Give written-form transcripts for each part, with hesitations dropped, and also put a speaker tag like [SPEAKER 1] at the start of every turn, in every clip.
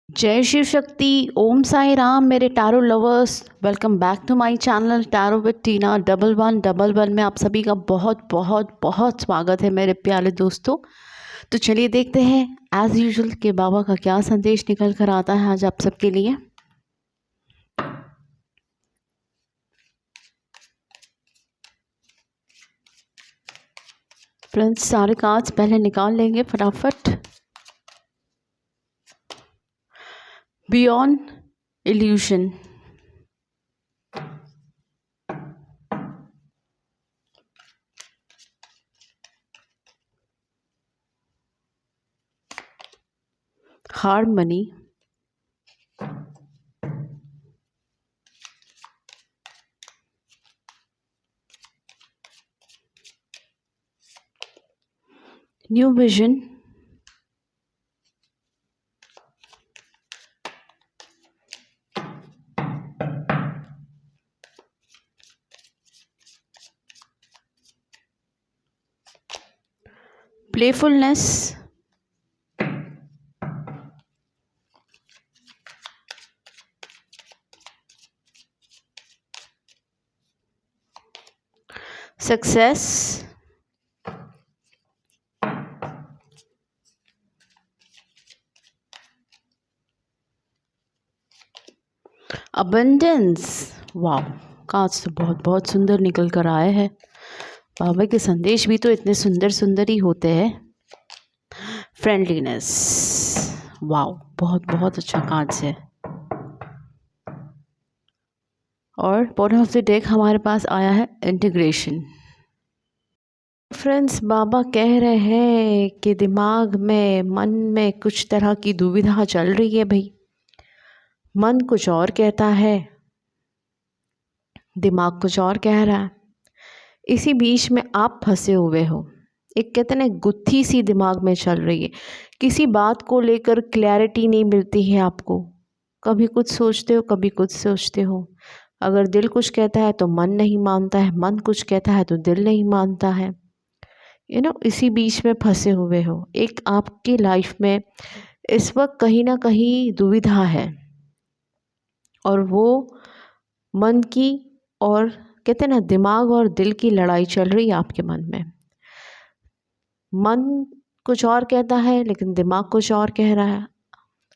[SPEAKER 1] जय शिव शक्ति। ओम साई राम। मेरे tarot lovers, welcome back to my channel tarot with Tina 1111 में आप सभी का बहुत बहुत बहुत स्वागत है मेरे प्यारे दोस्तों। तो चलिए देखते हैं एज यूजुअल कि बाबा का क्या संदेश निकल कर आता है आज आप सबके लिए। फ्रेंड्स, सारे कार्ड्स पहले निकाल लेंगे फटाफट। Beyond evolution, harmony, new vision, playfulness, success, abundance. वाह, कार्ड्स तो बहुत बहुत सुंदर निकल कर आए हैं। बाबा के संदेश भी तो इतने सुंदर सुंदर ही होते हैं। फ्रेंडलीनेस, वाह, बहुत बहुत अच्छा कार्ड्स है। और बॉटम ऑफ द डेक हमारे पास आया है इंटीग्रेशन। फ्रेंड्स, बाबा कह रहे हैं कि दिमाग में, मन में कुछ तरह की दुविधा चल रही है भाई। मन कुछ और कहता है, दिमाग कुछ और कह रहा है। इसी बीच में आप फंसे हुए हो। एक कहते ना, गुत्थी सी दिमाग में चल रही है। किसी बात को लेकर क्लैरिटी नहीं मिलती है आपको। कभी कुछ सोचते हो, कभी कुछ सोचते हो। अगर दिल कुछ कहता है तो मन नहीं मानता है, मन कुछ कहता है तो दिल नहीं मानता है। इसी बीच में फंसे हुए हो। एक आपकी लाइफ में इस वक्त कहीं ना कहीं दुविधा है, और वो मन की, और कहते हैं ना, दिमाग और दिल की लड़ाई चल रही है आपके मन में। मन कुछ और कहता है लेकिन दिमाग कुछ और कह रहा है।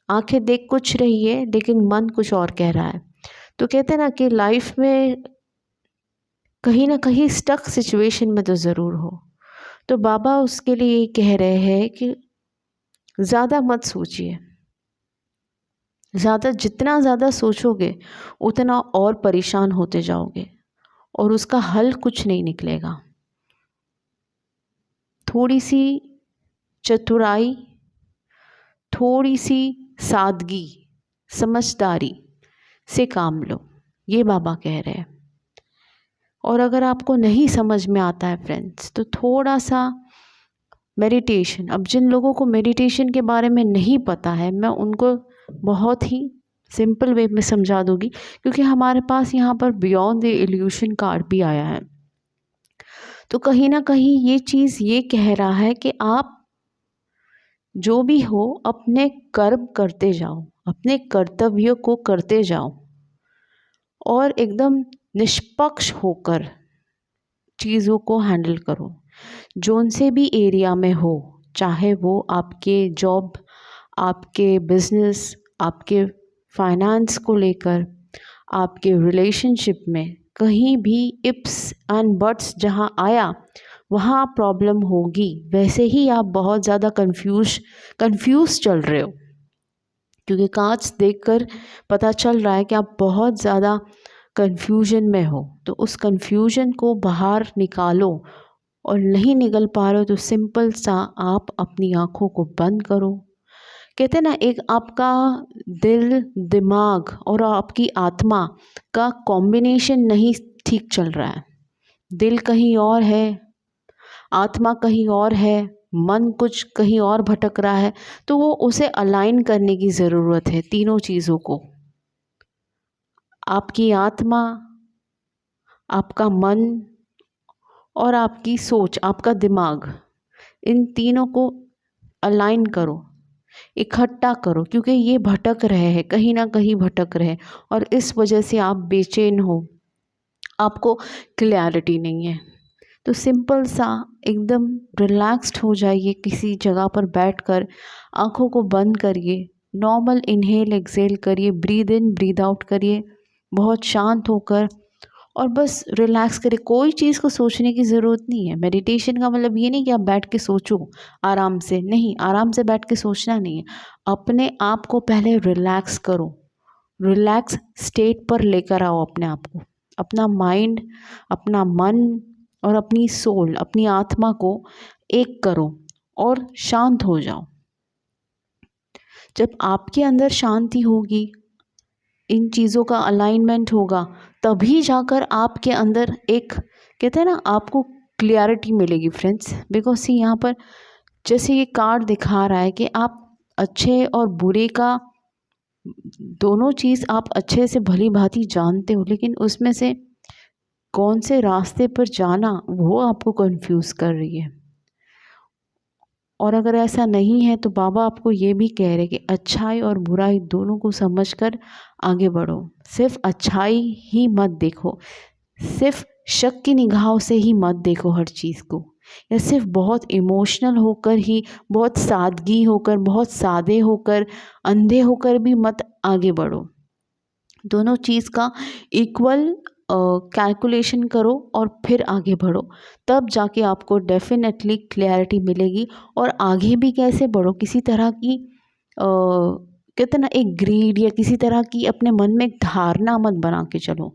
[SPEAKER 1] आंखें देख कुछ रही है लेकिन मन कुछ और कह रहा है। तो कहते हैं ना कि लाइफ में कहीं ना कहीं स्टक सिचुएशन में तो ज़रूर हो। तो बाबा उसके लिए कह रहे हैं कि ज़्यादा मत सोचिए। जितना ज़्यादा सोचोगे उतना और परेशान होते जाओगे, और उसका हल कुछ नहीं निकलेगा। थोड़ी सी चतुराई, थोड़ी सी सादगी, समझदारी से काम लो, ये बाबा कह रहे हैं। और अगर आपको नहीं समझ में आता है फ्रेंड्स, तो थोड़ा सा मेडिटेशन। अब जिन लोगों को मेडिटेशन के बारे में नहीं पता है, मैं उनको बहुत ही सिंपल वे में समझा दूंगी, क्योंकि हमारे पास यहाँ पर बियॉन्ड द इल्यूशन कार्ड भी आया है। तो कहीं ना कहीं ये चीज़ ये कह रहा है कि आप जो भी हो अपने कर्म करते जाओ, अपने कर्तव्यों को करते जाओ, और एकदम निष्पक्ष होकर चीज़ों को हैंडल करो। जोन से भी एरिया में हो, चाहे वो आपके जॉब, आपके बिजनेस, आपके फाइनेंस को लेकर, आपके रिलेशनशिप में, कहीं भी इप्स एंड बट्स जहाँ आया वहाँ प्रॉब्लम होगी। वैसे ही आप बहुत ज़्यादा कंफ्यूज चल रहे हो, क्योंकि कार्ड्स देखकर पता चल रहा है कि आप बहुत ज़्यादा कंफ्यूजन में हो। तो उस कंफ्यूजन को बाहर निकालो, और नहीं निकल पा रहे हो तो सिंपल सा आप अपनी आँखों को बंद करो। कहते हैं ना, एक आपका दिल, दिमाग और आपकी आत्मा का कॉम्बिनेशन नहीं ठीक चल रहा है। दिल कहीं और है, आत्मा कहीं और है, मन कुछ कहीं और भटक रहा है। तो वो उसे अलाइन करने की ज़रूरत है, तीनों चीज़ों को। आपकी आत्मा, आपका मन और आपकी सोच, आपका दिमाग, इन तीनों को अलाइन करो। इकट्ठा करो, क्योंकि ये भटक रहे हैं, कहीं ना कहीं भटक रहे हैं और इस वजह से आप बेचैन हो, आपको क्लैरिटी नहीं है। तो सिंपल सा एकदम रिलैक्स्ड हो जाइए, किसी जगह पर बैठकर आँखों को बंद करिए, नॉर्मल इनहेल एक्सेल करिए, ब्रीद इन ब्रीद आउट करिए बहुत शांत होकर, और बस रिलैक्स करिए। कोई चीज़ को सोचने की ज़रूरत नहीं है। मेडिटेशन का मतलब ये नहीं कि आप बैठ के सोचो आराम से, नहीं, आराम से बैठ के सोचना नहीं है। अपने आप को पहले रिलैक्स करो, रिलैक्स स्टेट पर लेकर आओ अपने आप को, अपना माइंड, अपना मन और अपनी सोल, अपनी आत्मा को एक करो और शांत हो जाओ। जब आपके अंदर शांति होगी, इन चीज़ों का अलाइनमेंट होगा, तभी जाकर आपके अंदर एक, कहते हैं ना, आपको क्लियरिटी मिलेगी फ्रेंड्स। बिकॉज सी यहाँ पर जैसे ये कार्ड दिखा रहा है कि आप अच्छे और बुरे का दोनों चीज़ आप अच्छे से भली भांति जानते हो, लेकिन उसमें से कौन से रास्ते पर जाना वो आपको कंफ्यूज कर रही है। और अगर ऐसा नहीं है तो बाबा आपको ये भी कह रहे कि अच्छाई और बुराई दोनों को समझकर आगे बढ़ो। सिर्फ अच्छाई ही मत देखो, सिर्फ शक की निगाहों से ही मत देखो हर चीज़ को, या सिर्फ बहुत इमोशनल होकर ही, बहुत सादगी होकर, बहुत सादे होकर, अंधे होकर भी मत आगे बढ़ो। दोनों चीज़ का इक्वल कैलकुलेशन करो और फिर आगे बढ़ो, तब जाके आपको डेफिनेटली क्लैरिटी मिलेगी। और आगे भी कैसे बढ़ो, किसी तरह की कहते ना, एक ग्रीड या किसी तरह की अपने मन में एक धारणा मत बना के चलो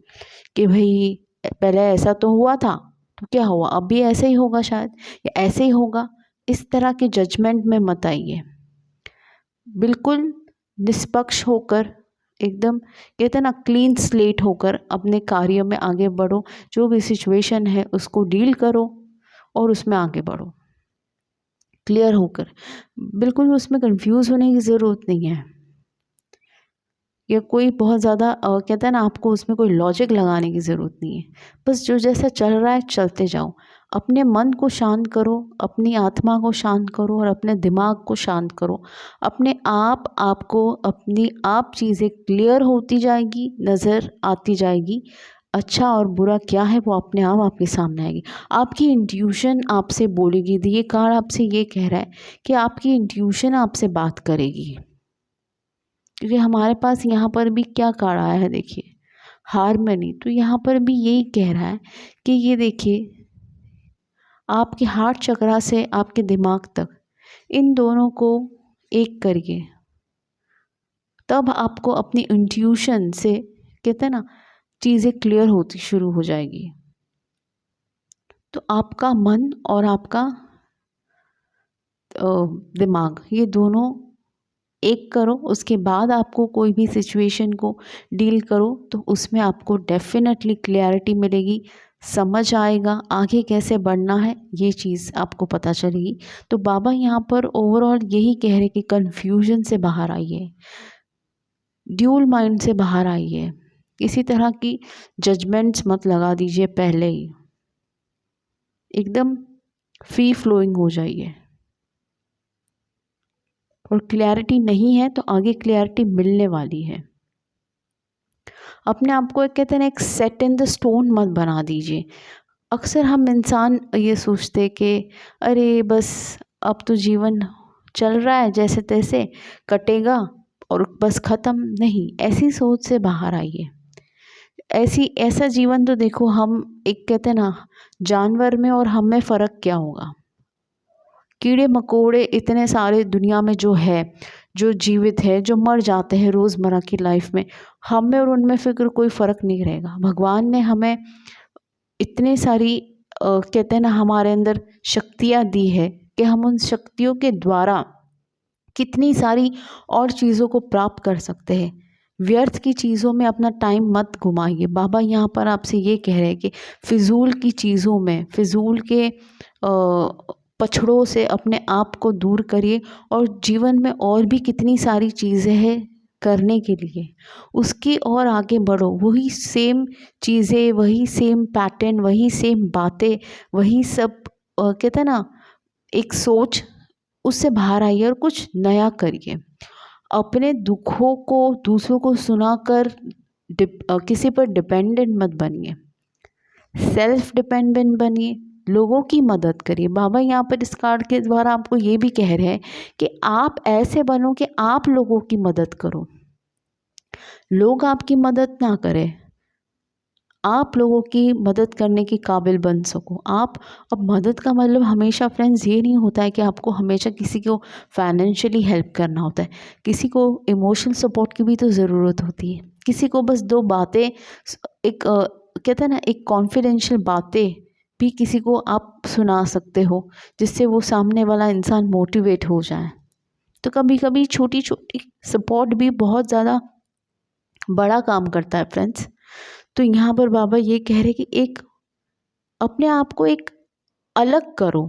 [SPEAKER 1] कि भाई पहले ऐसा तो हुआ था तो क्या हुआ, अब भी ऐसे ही होगा शायद, या ऐसे ही होगा। इस तरह के जजमेंट में मत आइए। बिल्कुल निष्पक्ष होकर, एकदम कहते हैं ना, क्लीन स्लेट होकर अपने कार्य में आगे बढ़ो। जो भी सिचुएशन है उसको डील करो और उसमें आगे बढ़ो क्लियर होकर। बिल्कुल उसमें कंफ्यूज होने की ज़रूरत नहीं है, या कोई बहुत ज़्यादा कहते हैं ना, आपको उसमें कोई लॉजिक लगाने की ज़रूरत नहीं है। बस जो जैसा चल रहा है चलते जाओ, अपने मन को शांत करो, अपनी आत्मा को शांत करो और अपने दिमाग को शांत करो। अपने आप आपको अपनी आप चीज़ें क्लियर होती जाएगी, नज़र आती जाएगी। अच्छा और बुरा क्या है वो अपने आप आपके सामने आएगी। आपकी इंट्यूशन आपसे बोलेगी। ये कार्ड आपसे ये कह रहा है कि आपकी इंट्यूशन आपसे बात करेगी, क्योंकि हमारे पास यहाँ पर भी क्या कार्ड आया है, देखिए, हारमनी। तो यहाँ पर भी यही कह रहा है कि ये देखिए, आपके हार्ट चक्रा से आपके दिमाग तक, इन दोनों को एक करिए, तब आपको अपनी इंट्यूशन से, कहते हैं ना, चीज़ें क्लियर होती शुरू हो जाएगी। तो आपका मन और आपका दिमाग, ये दोनों एक करो, उसके बाद आपको कोई भी सिचुएशन को डील करो, तो उसमें आपको डेफिनेटली क्लैरिटी मिलेगी, समझ आएगा आगे कैसे बढ़ना है, ये चीज़ आपको पता चलेगी। तो बाबा यहाँ पर ओवरऑल यही कह रहे कि कन्फ्यूजन से बाहर आइए, ड्यूल माइंड से बाहर आइए, किसी तरह की जजमेंट्स मत लगा दीजिए, पहले ही एकदम फ्री फ्लोइंग हो जाइए। और क्लैरिटी नहीं है तो आगे क्लैरिटी मिलने वाली है। अपने आप को एक, कहते हैं ना, एक सेट इन द स्टोन मत बना दीजिए। अक्सर हम इंसान ये सोचते कि अरे बस अब तो जीवन चल रहा है, जैसे तैसे कटेगा और बस ख़त्म। नहीं, ऐसी सोच से बाहर आइए। ऐसा जीवन तो देखो, हम एक, कहते हैं ना, जानवर में और हम में फ़र्क क्या होगा। कीड़े मकोड़े इतने सारे दुनिया में जो है, जो जीवित है, जो मर जाते हैं रोज़मर्रा की लाइफ में, हम में और उनमें फिक्र कोई फ़र्क नहीं रहेगा। भगवान ने हमें इतनी सारी कहते हैं ना, हमारे अंदर शक्तियाँ दी है कि हम उन शक्तियों के द्वारा कितनी सारी और चीज़ों को प्राप्त कर सकते हैं। व्यर्थ की चीज़ों में अपना टाइम मत घुमाइए। बाबा यहाँ पर आपसे ये कह रहे हैं कि फ़िज़ूल की चीज़ों में, फ़िज़ूल के पछड़ों से अपने आप को दूर करिए, और जीवन में और भी कितनी सारी चीज़ें हैं करने के लिए, उसकी और आगे बढ़ो। वही सेम चीज़ें, वही सेम पैटर्न, वही सेम बातें, वही सब कहते हैं ना, एक सोच उससे बाहर आइए और कुछ नया करिए। अपने दुखों को दूसरों को सुनाकर किसी पर डिपेंडेंट मत बनिए, सेल्फ डिपेंडेंट बनिए, लोगों की मदद करिए। बाबा यहाँ पर इस कार्ड के द्वारा आपको ये भी कह रहे हैं कि आप ऐसे बनो कि आप लोगों की मदद करो, लोग आपकी मदद ना करें, आप लोगों की मदद करने के काबिल बन सको आप। अब मदद का मतलब हमेशा फ्रेंड्स ये नहीं होता है कि आपको हमेशा किसी को फाइनेंशियली हेल्प करना होता है, किसी को इमोशनल सपोर्ट की भी तो ज़रूरत होती है। किसी को बस दो बातें, एक कहते हैं ना, एक कॉन्फिडेंशियल बातें भी किसी को आप सुना सकते हो, जिससे वो सामने वाला इंसान मोटिवेट हो जाए। तो कभी कभी छोटी छोटी सपोर्ट भी बहुत ज़्यादा बड़ा काम करता है फ्रेंड्स। तो यहाँ पर बाबा ये कह रहे कि एक अपने आप को एक अलग करो।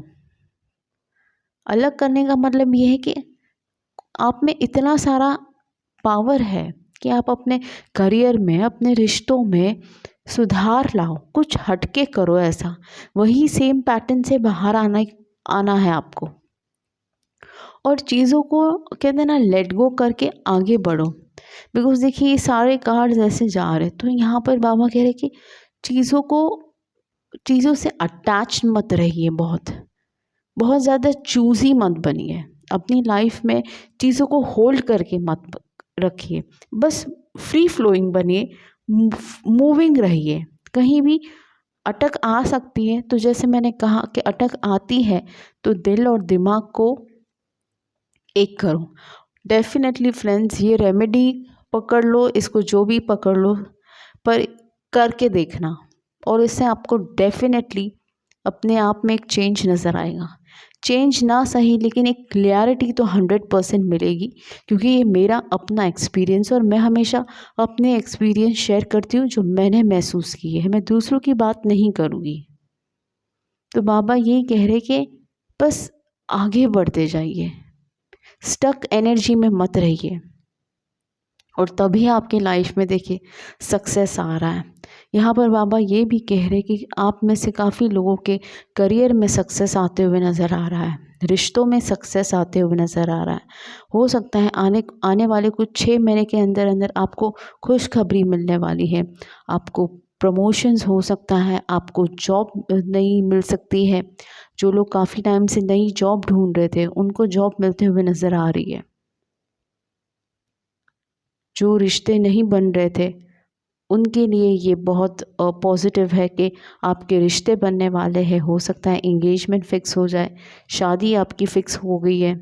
[SPEAKER 1] अलग करने का मतलब ये है कि आप में इतना सारा पावर है कि आप अपने करियर में, अपने रिश्तों में सुधार लाओ, कुछ हटके करो ऐसा, वही सेम पैटर्न से बाहर आना है आपको। और चीज़ों को कहते हैं ना, लेट गो करके आगे बढ़ो। बिकॉज देखिए ये सारे कार्ड्स ऐसे जा रहे, तो यहाँ पर बाबा कह रहे कि चीज़ों से अटैच मत रहिए, बहुत ज़्यादा चूज़ी मत बनिए। अपनी लाइफ में चीज़ों को होल्ड करके मत रखिए, बस फ्री फ्लोइंग बनिए, मूविंग रहिए। कहीं भी अटक आ सकती है, तो जैसे मैंने कहा कि अटक आती है तो दिल और दिमाग को एक करो। डेफिनेटली फ्रेंड्स, ये रेमेडी पकड़ लो, इसको जो भी पकड़ लो, पर करके देखना, और इससे आपको डेफिनेटली अपने आप में एक चेंज नज़र आएगा। चेंज ना सही, लेकिन एक क्लियरिटी तो 100% मिलेगी, क्योंकि ये मेरा अपना एक्सपीरियंस, और मैं हमेशा अपने एक्सपीरियंस शेयर करती हूँ जो मैंने महसूस किए हैं, मैं दूसरों की बात नहीं करूँगी। तो बाबा यही कह रहे कि बस आगे बढ़ते जाइए, स्टक एनर्जी में मत रहिए, और तभी आपकी लाइफ में देखिए सक्सेस आ रहा है। यहाँ पर बाबा ये भी कह रहे कि आप में से काफ़ी लोगों के करियर में सक्सेस आते हुए नज़र आ रहा है, रिश्तों में सक्सेस आते हुए नज़र आ रहा है। हो सकता है आने वाले कुछ 6 महीने के अंदर अंदर आपको खुशखबरी मिलने वाली है, आपको प्रमोशंस हो सकता है, आपको जॉब नई मिल सकती है। जो लोग काफ़ी टाइम से नई जॉब ढूंढ रहे थे, उनको जॉब मिलते हुए नज़र आ रही है। जो रिश्ते नहीं बन रहे थे, उनके लिए ये बहुत पॉजिटिव है कि आपके रिश्ते बनने वाले हैं। हो सकता है एंगेजमेंट फ़िक्स हो जाए, शादी आपकी फ़िक्स हो गई है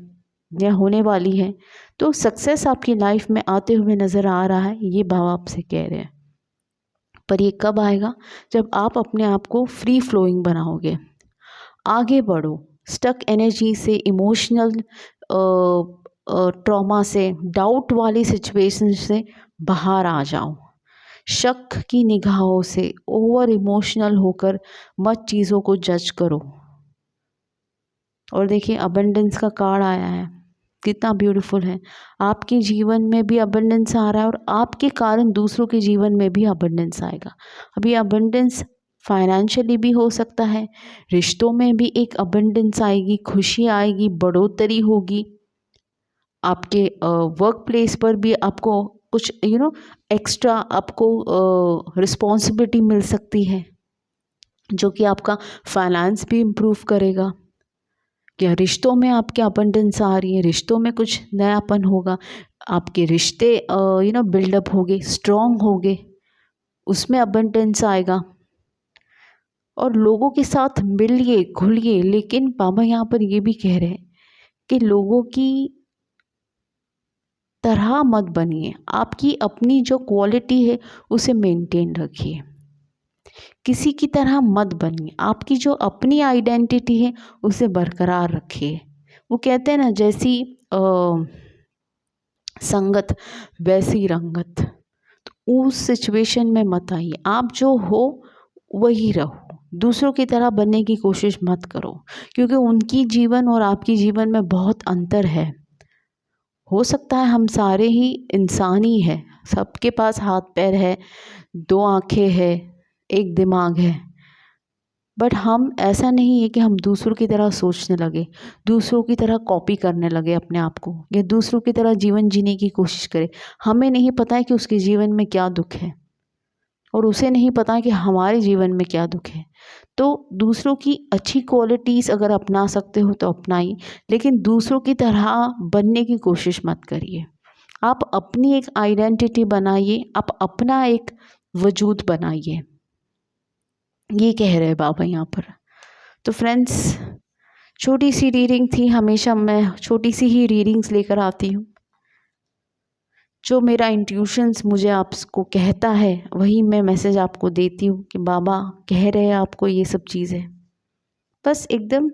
[SPEAKER 1] या होने वाली है। तो सक्सेस आपकी लाइफ में आते हुए नज़र आ रहा है, ये बाबा आपसे कह रहे हैं। पर ये कब आएगा? जब आप अपने आप को फ्री फ्लोइंग बनाओगे। आगे बढ़ो, स्टक एनर्जी से, इमोशनल ट्रॉमा से, डाउट वाली सिचुएशन से बाहर आ जाओ। शक की निगाहों से ओवर इमोशनल होकर मत चीज़ों को जज करो। और देखिए अबंडेंस का कार्ड आया है, कितना ब्यूटीफुल है। आपके जीवन में भी अबंडेंस आ रहा है, और आपके कारण दूसरों के जीवन में भी अबंडेंस आएगा। अभी अबंडेंस फाइनेंशियली भी हो सकता है, रिश्तों में भी एक अबंडेंस आएगी, खुशी आएगी, बढ़ोतरी होगी। आपके वर्क प्लेस पर भी आपको कुछ एक्स्ट्रा आपको रिस्पॉन्सिबिलिटी मिल सकती है, जो कि आपका फाइनेंस भी इम्प्रूव करेगा। क्या रिश्तों में आपके अबंडेंस आ रही है, रिश्तों में कुछ नयापन होगा, आपके रिश्ते बिल्डअप होंगे, स्ट्रॉन्ग होंगे, उसमें अबंडेंस आएगा। और लोगों के साथ मिलिए, घुलिए, लेकिन बाबा यहाँ पर ये भी कह रहे हैं कि लोगों की तरह मत बनिए। आपकी अपनी जो क्वालिटी है उसे मेंटेन रखिए, किसी की तरह मत बनिए। आपकी जो अपनी आइडेंटिटी है उसे बरकरार रखिए। वो कहते हैं ना, जैसी संगत वैसी रंगत। तो उस सिचुएशन में मत आइए, आप जो हो वही रहो, दूसरों की तरह बनने की कोशिश मत करो, क्योंकि उनकी जीवन और आपकी जीवन में बहुत अंतर है। हो सकता है हम सारे ही इंसान ही हैं, सबके पास हाथ पैर है, 2 आँखें हैं, एक दिमाग है, बट हम ऐसा नहीं है कि हम दूसरों की तरह सोचने लगे, दूसरों की तरह कॉपी करने लगे अपने आप को, या दूसरों की तरह जीवन जीने की कोशिश करें। हमें नहीं पता है कि उसके जीवन में क्या दुख है, और उसे नहीं पता कि हमारे जीवन में क्या दुख है। तो दूसरों की अच्छी क्वालिटीज़ अगर अपना सकते हो तो अपनाइए, लेकिन दूसरों की तरह बनने की कोशिश मत करिए। आप अपनी एक आइडेंटिटी बनाइए, आप अपना एक वजूद बनाइए, ये कह रहे हैं बाबा यहाँ पर। तो फ्रेंड्स, छोटी सी रीडिंग थी, हमेशा मैं छोटी सी ही रीडिंग्स लेकर आती हूँ। जो मेरा इंट्यूशंस मुझे आपको कहता है वही मैं मैसेज आपको देती हूँ कि बाबा कह रहे हैं आपको ये सब चीज़ें। बस एकदम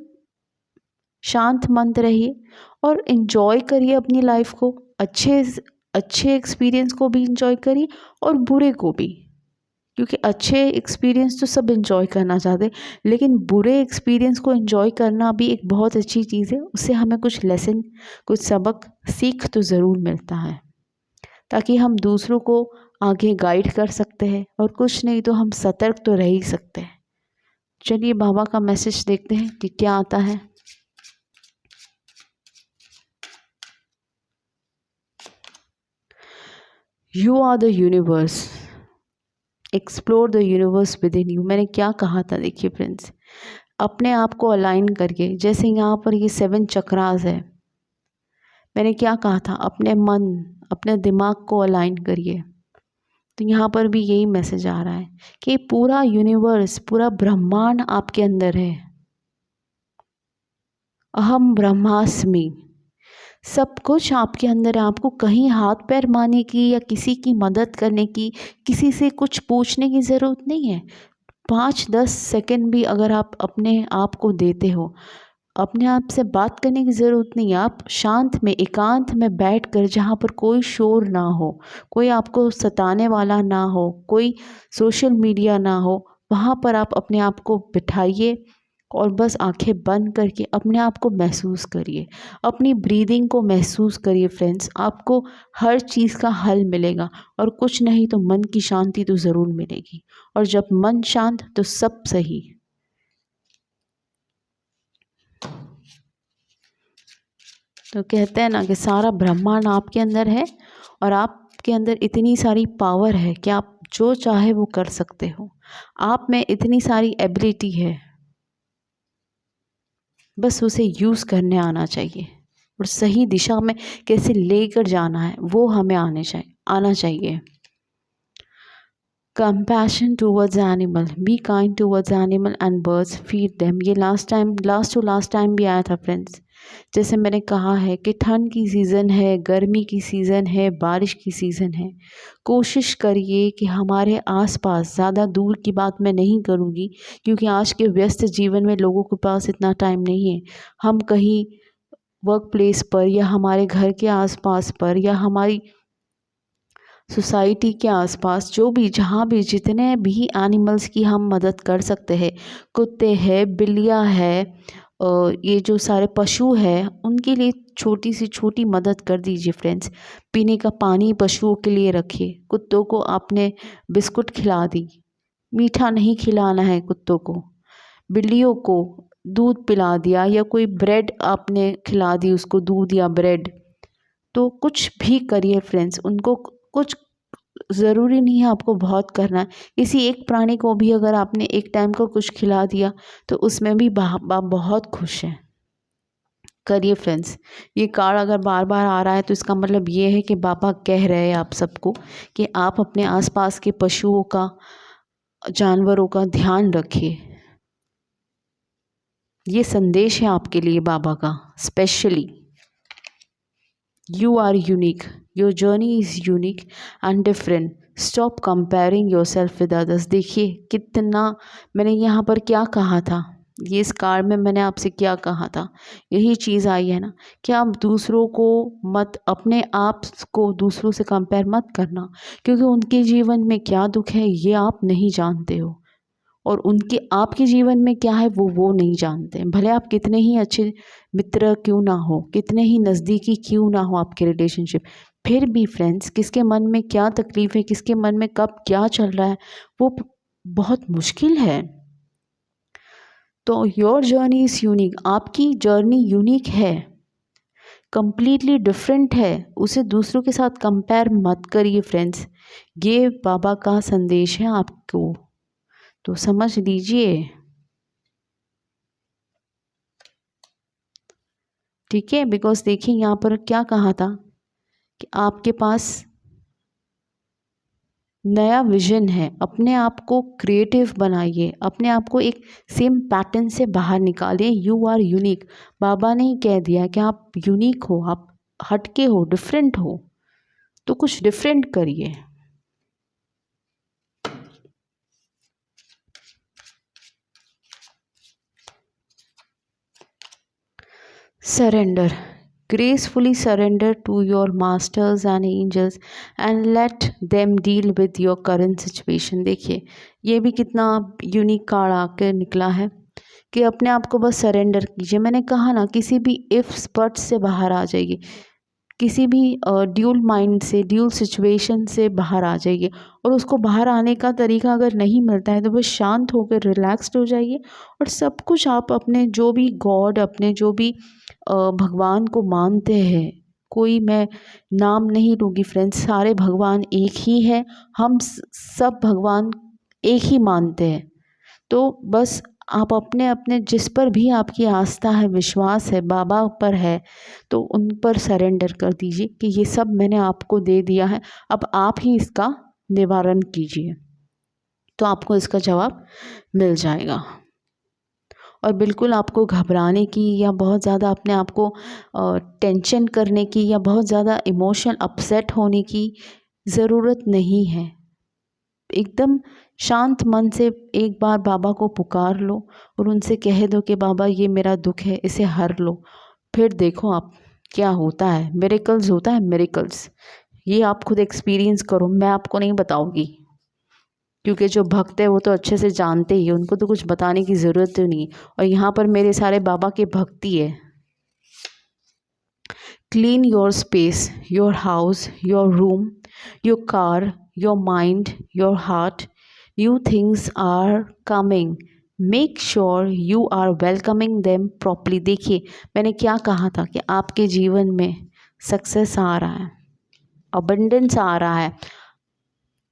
[SPEAKER 1] शांत मंद रहिए और इन्जॉय करिए अपनी लाइफ को, अच्छे एक्सपीरियंस को भी इन्जॉय करिए और बुरे को भी, क्योंकि अच्छे एक्सपीरियंस तो सब इन्जॉय करना चाहते हैं, लेकिन बुरे एक्सपीरियंस को इन्जॉय करना भी एक बहुत अच्छी चीज़ है। उससे हमें कुछ लेसन, कुछ सबक, सीख तो ज़रूर मिलता है, ताकि हम दूसरों को आगे गाइड कर सकते हैं, और कुछ नहीं तो हम सतर्क तो रह ही सकते हैं। चलिए बाबा का मैसेज देखते हैं कि क्या आता है। You are the universe, explore the universe within you. मैंने क्या कहा था, देखिए फ्रेंड्स, अपने आप को अलाइन करके, जैसे यहाँ पर ये 7 चक्रास है, मैंने क्या कहा था, अपने मन, अपने दिमाग को अलाइन करिए। तो यहाँ पर भी यही मैसेज आ रहा है कि पूरा यूनिवर्स, पूरा ब्रह्मांड आपके अंदर है। अहम ब्रह्मास्मि, सब कुछ आपके अंदर है। आपको कहीं हाथ पैर मारने की या किसी की मदद करने की, किसी से कुछ पूछने की ज़रूरत नहीं है। 5-10 सेकंड भी अगर आप अपने आप को देते हो, अपने आप से बात करने की ज़रूरत नहीं है। आप शांत में, एकांत में बैठकर, जहाँ पर कोई शोर ना हो, कोई आपको सताने वाला ना हो, कोई सोशल मीडिया ना हो, वहाँ पर आप अपने आप को बिठाइए और बस आंखें बंद करके अपने आप को महसूस करिए, अपनी ब्रीदिंग को महसूस करिए। फ्रेंड्स, आपको हर चीज़ का हल मिलेगा, और कुछ नहीं तो मन की शांति तो ज़रूर मिलेगी, और जब मन शांत तो सब सही। तो कहते हैं ना कि सारा ब्रह्मांड आपके अंदर है, और आपके अंदर इतनी सारी पावर है कि आप जो चाहे वो कर सकते हो। आप में इतनी सारी एबिलिटी है, बस उसे यूज़ करने आना चाहिए, और सही दिशा में कैसे लेकर जाना है वो हमें आना चाहिए। Compassion towards animal, be kind towards animal and birds, feed them. ये लास्ट टू लास्ट टाइम भी आया था फ्रेंड्स। जैसे मैंने कहा है कि ठंड की सीज़न है, गर्मी की सीज़न है, बारिश की सीज़न है। कोशिश करिए कि हमारे आसपास, ज़्यादा दूर की बात मैं नहीं करूँगी, क्योंकि आज के व्यस्त जीवन में लोगों के पास इतना टाइम नहीं है। हम कहीं वर्क प्लेस पर, या हमारे घर के आसपास पर, या हमारी सोसाइटी के आसपास, जो भी, जहाँ भी, जितने भी एनिमल्स की हम मदद कर सकते हैं, कुत्ते हैं, बिल्लियाँ हैं, ये जो सारे पशु हैं, उनके लिए छोटी से छोटी मदद कर दीजिए फ्रेंड्स। पीने का पानी पशुओं के लिए रखिए। कुत्तों को आपने बिस्कुट खिला दी, मीठा नहीं खिलाना है कुत्तों को। बिल्लियों को दूध पिला दिया, या कोई ब्रेड आपने खिला दी उसको, दूध या ब्रेड। तो कुछ भी करिए फ्रेंड्स, उनको कुछ, ज़रूरी नहीं है आपको बहुत करना है। किसी एक प्राणी को भी अगर आपने एक टाइम को कुछ खिला दिया, तो उसमें भी आप बहुत खुश हैं। करिए फ्रेंड्स। ये कार्ड अगर बार बार आ रहा है तो इसका मतलब ये है कि बाबा कह रहे हैं आप सबको कि आप अपने आसपास के पशुओं का, जानवरों का ध्यान रखिए। ये संदेश है आपके लिए बाबा का specially. You are unique. Your journey is unique and different. Stop comparing yourself with others. देखिए कितना, मैंने यहाँ पर क्या कहा था, ये इस कार्ड में मैंने आपसे क्या कहा था, यही चीज़ आई है ना कि आप दूसरों को मत, अपने आप को दूसरों से कंपेयर मत करना, क्योंकि उनके जीवन में क्या दुख है ये आप नहीं जानते हो, और उनके, आपके जीवन में क्या है वो नहीं जानते। भले आप कितने ही अच्छे मित्र क्यों ना हो, कितने ही नज़दीकी क्यों ना हो आपके रिलेशनशिप, फिर भी फ्रेंड्स, किसके मन में क्या तकलीफ़ है, किसके मन में कब क्या चल रहा है, वो बहुत मुश्किल है। तो योर जर्नी इज़ यूनिक, आपकी जर्नी यूनिक है, कंप्लीटली डिफरेंट है, उसे दूसरों के साथ कंपेयर मत करिए फ्रेंड्स। ये बाबा का संदेश है आपको, तो समझ लीजिए। ठीक है, बिकॉज देखिए यहाँ पर क्या कहा था कि आपके पास नया विजन है, अपने आप को क्रिएटिव बनाइए, अपने आप को एक सेम पैटर्न से बाहर निकालिए। यू आर यूनिक, बाबा ने ही कह दिया कि आप यूनिक हो, आप हटके हो, डिफरेंट हो, तो कुछ डिफरेंट करिए। Surrender. Gracefully surrender to your masters and angels and let them deal with your current situation. देखिए ये भी कितना यूनिक कार्ड आकर निकला है कि अपने आप को बस सरेंडर कीजिए। मैंने कहा ना, किसी भी इफ्स बट्स से बाहर आ जाइए, किसी भी ड्यूल माइंड से, ड्यूल सिचुएशन से बाहर आ जाइए। और उसको बाहर आने का तरीका अगर नहीं मिलता है तो बस शांत होकर रिलैक्स्ड हो जाइए और सब कुछ आप अपने जो भी गॉड, अपने जो भी भगवान को मानते हैं, कोई मैं नाम नहीं लूँगी फ्रेंड्स, सारे भगवान एक ही है, हम सब भगवान एक ही मानते हैं। तो बस आप अपने अपने जिस पर भी आपकी आस्था है, विश्वास है, बाबा पर है, तो उन पर सरेंडर कर दीजिए कि ये सब मैंने आपको दे दिया है, अब आप ही इसका निवारण कीजिए, तो आपको इसका जवाब मिल जाएगा। और बिल्कुल आपको घबराने की या बहुत ज़्यादा अपने आप को टेंशन करने की या बहुत ज़्यादा इमोशनल अपसेट होने की ज़रूरत नहीं है। एकदम शांत मन से एक बार बाबा को पुकार लो और उनसे कह दो कि बाबा ये मेरा दुख है, इसे हर लो। फिर देखो आप क्या होता है, मिरेकल्स होता है, मिरेकल्स। ये आप खुद एक्सपीरियंस करो, मैं आपको नहीं बताऊंगी, क्योंकि जो भक्त है वो तो अच्छे से जानते ही, उनको तो कुछ बताने की ज़रूरत ही नहीं। और यहाँ पर मेरे सारे बाबा के भक्ति है। Clean your space, your house, your room, your car, your mind, your heart. New things are coming, make sure you are welcoming them properly. देखिए मैंने क्या कहा था कि आपके जीवन में सक्सेस आ रहा है, अबंडेंस आ रहा है।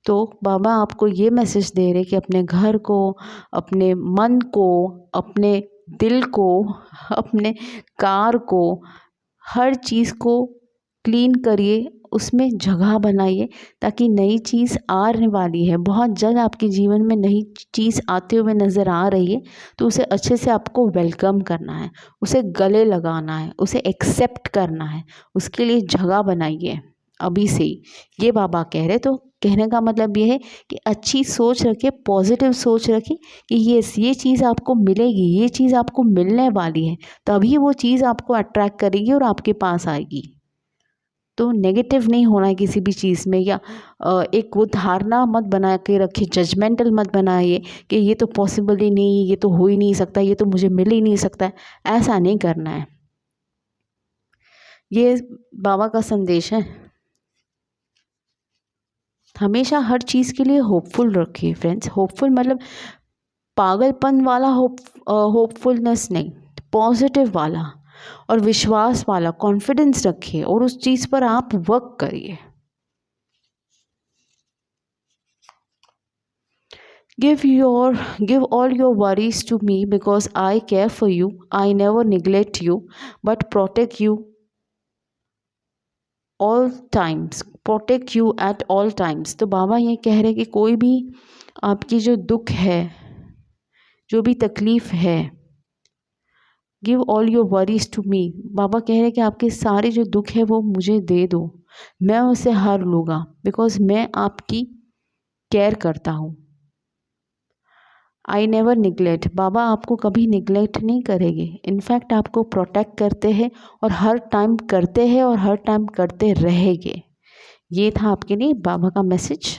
[SPEAKER 1] तो बाबा आपको ये मैसेज दे रहे कि अपने घर को, अपने मन को, अपने दिल को, अपने कार को, हर चीज़ को क्लीन करिए, उसमें जगह बनाइए, ताकि नई चीज़ आने वाली है, बहुत जल्द आपके जीवन में नई चीज़ आते हुए नज़र आ रही है, तो उसे अच्छे से आपको वेलकम करना है, उसे गले लगाना है, उसे एक्सेप्ट करना है, उसके लिए जगह बनाइए अभी से ही। ये बाबा कह रहे। तो कहने का मतलब ये है कि अच्छी सोच रखें, पॉजिटिव सोच रखें कि ये चीज़ आपको मिलेगी, ये चीज़ आपको मिलने वाली है, तभी वो चीज़ आपको अट्रैक्ट करेगी और आपके पास आएगी। तो नेगेटिव नहीं होना है किसी भी चीज़ में, या एक वो धारणा मत बना के रखिए, जजमेंटल मत बनाइए कि ये तो पॉसिबल ही नहीं, ये तो हो ही नहीं सकता, ये तो मुझे मिल ही नहीं सकता है। ऐसा नहीं करना है। ये बाबा का संदेश है। हमेशा हर चीज़ के लिए होपफुल रखिए फ्रेंड्स। होपफुल मतलब पागलपन वाला होपफुलनेस नहीं, पॉजिटिव वाला और विश्वास वाला, कॉन्फिडेंस रखिए और उस चीज़ पर आप वर्क करिए। Give all your worries to me because I care for you. I never neglect you but protect you all times. Protect you at all times. तो बाबा ये कह रहे कि कोई भी आपकी जो दुख है, जो भी तकलीफ़ है, give all your worries to me. Baba कह रहे कि आपके सारे जो दुख है वो मुझे दे दो, मैं उसे हर लूँगा, बिकॉज मैं आपकी केयर करता हूँ। आई नेवर निगलेक्ट, बाबा आपको कभी निगलेक्ट नहीं करेंगे, इनफैक्ट आपको प्रोटेक्ट करते हैं और हर टाइम करते हैं और हर टाइम करते रहेंगे। ये था आपके लिए बाबा का message.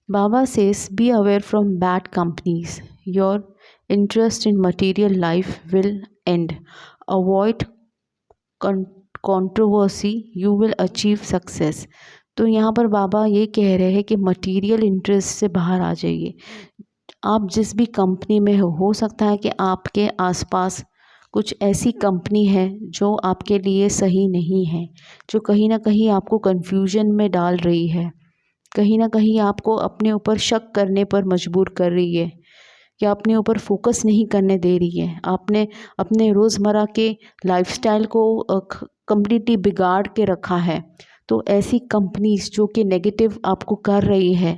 [SPEAKER 1] Baba says, be aware from bad companies. Your interest in material life will end. Avoid controversy. You will achieve success. तो यहाँ पर बाबा ये कह रहे हैं कि मटेरियल इंटरेस्ट से बाहर आ जाइए। आप जिस भी कंपनी में हो सकता है कि आपके आसपास कुछ ऐसी कंपनी है जो आपके लिए सही नहीं है, जो कहीं ना कहीं आपको कंफ्यूजन में डाल रही है, कहीं ना कहीं आपको अपने ऊपर शक करने पर मजबूर कर रही है, या अपने ऊपर फोकस नहीं करने दे रही है। आपने अपने रोज़मर्रा के लाइफस्टाइल को कम्प्लीटली बिगाड़ के रखा है। तो ऐसी कंपनीज जो कि नेगेटिव आपको कर रही है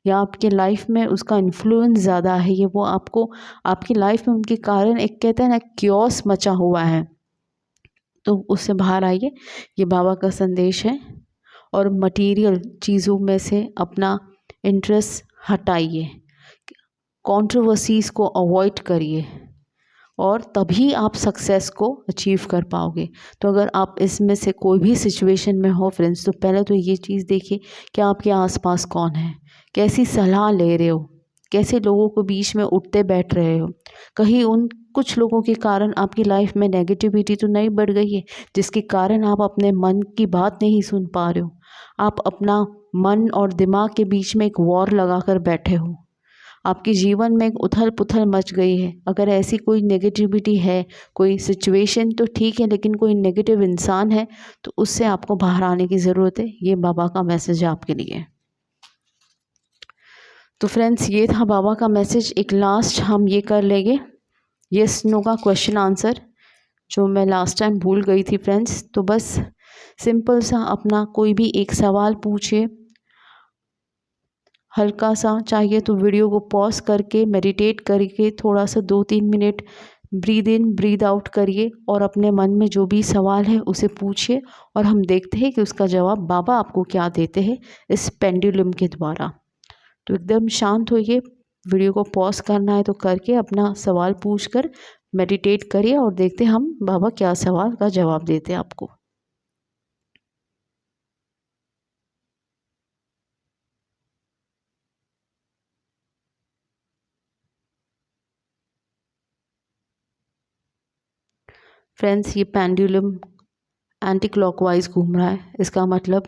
[SPEAKER 1] या आपके लाइफ में उसका इन्फ्लुएंस ज़्यादा है, ये वो आपको आपकी लाइफ में उनके कारण एक कहते हैं ना क्योस मचा हुआ है, तो उससे बाहर आइए। ये बाबा का संदेश है। और मटेरियल चीज़ों में से अपना इंटरेस्ट हटाइए, कंट्रोवर्सीज़ को अवॉइड करिए, और तभी आप सक्सेस को अचीव कर पाओगे। तो अगर आप इसमें से कोई भी सिचुएशन में हो फ्रेंड्स, तो पहले तो ये चीज़ देखिए कि आपके आसपास कौन है, कैसी सलाह ले रहे हो, कैसे लोगों को बीच में उठते बैठ रहे हो। कहीं उन कुछ लोगों के कारण आपकी लाइफ में नेगेटिविटी तो नहीं बढ़ गई है, जिसके कारण आप अपने मन की बात नहीं सुन पा रहे हो। आप अपना मन और दिमाग के बीच में एक वॉर लगा कर बैठे हो, आपके जीवन में एक उथल पुथल मच गई है। अगर ऐसी कोई नेगेटिविटी है, कोई सिचुएशन तो ठीक है, लेकिन कोई नेगेटिव इंसान है, तो उससे आपको बाहर आने की ज़रूरत है। ये बाबा का मैसेज है आपके लिए। तो फ्रेंड्स, ये था बाबा का मैसेज। एक लास्ट हम ये कर लेंगे यस नो का क्वेश्चन आंसर, जो मैं लास्ट टाइम भूल गई थी फ्रेंड्स। तो बस सिंपल सा अपना कोई भी एक सवाल पूछिए, हल्का सा चाहिए तो वीडियो को पॉज करके मेडिटेट करके थोड़ा सा 2-3 minute breathe in breathe out करिए, और अपने मन में जो भी सवाल है उसे पूछिए, और हम देखते हैं कि उसका जवाब बाबा आपको क्या देते हैं इस पेंडुलम के द्वारा। तो एकदम शांत होइए, वीडियो को पॉज करना है तो करके अपना सवाल पूछकर मेडिटेट करिए, और देखते हैं हम बाबा क्या सवाल का जवाब देते हैं आपको। फ्रेंड्स, ये पेंडुलम एंटी क्लॉकवाइज घूम रहा है, इसका मतलब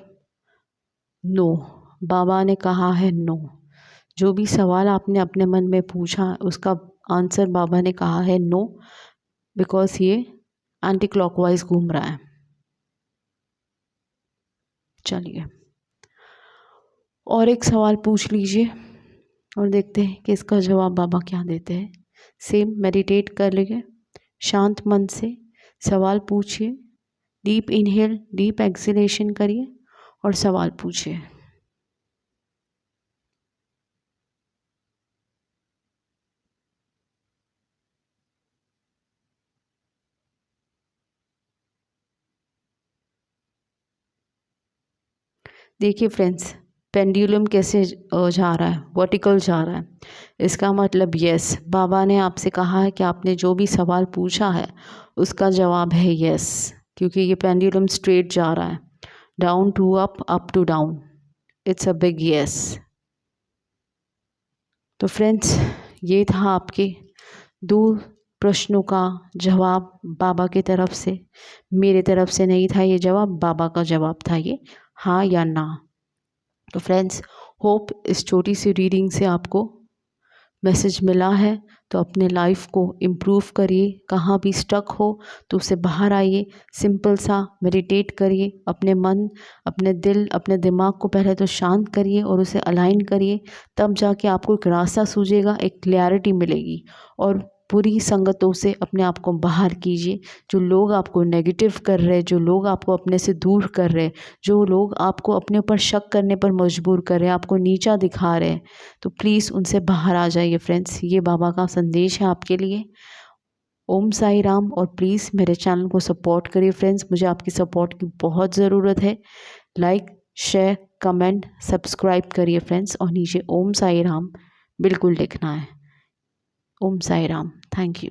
[SPEAKER 1] नो। बाबा ने कहा है नो। जो भी सवाल आपने अपने मन में पूछा उसका आंसर बाबा ने कहा है नो, बिकॉज ये एंटी क्लॉकवाइज घूम रहा है। चलिए और एक सवाल पूछ लीजिए और देखते हैं कि इसका जवाब बाबा क्या देते हैं। सेम मेडिटेट कर लीजिए, शांत मन से सवाल पूछिए, डीप इनहेल डीप एक्सहेलेशन करिए और सवाल पूछिए। देखिए फ्रेंड्स, पेंडुलम कैसे जा रहा है, वर्टिकल जा रहा है। इसका मतलब यस, बाबा ने आपसे कहा है कि आपने जो भी सवाल पूछा है उसका जवाब है यस, क्योंकि ये पेंडुलम स्ट्रेट जा रहा है, down to up to down. It's a big yes. तो फ्रेंड्स, ये था आपके 2 प्रश्नों का जवाब बाबा की तरफ से। मेरे तरफ से नहीं था ये जवाब, बाबा का जवाब था ये, हाँ या ना। तो फ्रेंड्स, होप इस छोटी सी रीडिंग से आपको मैसेज मिला है। तो अपने लाइफ को इम्प्रूव करिए, कहाँ भी स्टक हो तो उससे बाहर आइए, सिंपल सा मेडिटेट करिए, अपने मन अपने दिल अपने दिमाग को पहले तो शांत करिए और उसे अलाइन करिए, तब जाके आपको एक रास्ता सूझेगा, एक क्लैरिटी मिलेगी। और बुरी संगतों से अपने आप को बाहर कीजिए। जो लोग आपको नेगेटिव कर रहे हैं, जो लोग आपको अपने से दूर कर रहे हैं, जो लोग आपको अपने ऊपर शक करने पर मजबूर कर रहे हैं, आपको नीचा दिखा रहे हैं, तो प्लीज़ उनसे बाहर आ जाइए फ्रेंड्स। ये बाबा का संदेश है आपके लिए। ओम साई राम। और प्लीज़ मेरे चैनल को सपोर्ट करिए फ्रेंड्स, मुझे आपकी सपोर्ट की बहुत ज़रूरत है। लाइक शेयर कमेंट सब्सक्राइब करिए फ्रेंड्स, और नीचे ओम साई राम बिल्कुल लिखना है। ओम साई राम। Thank you.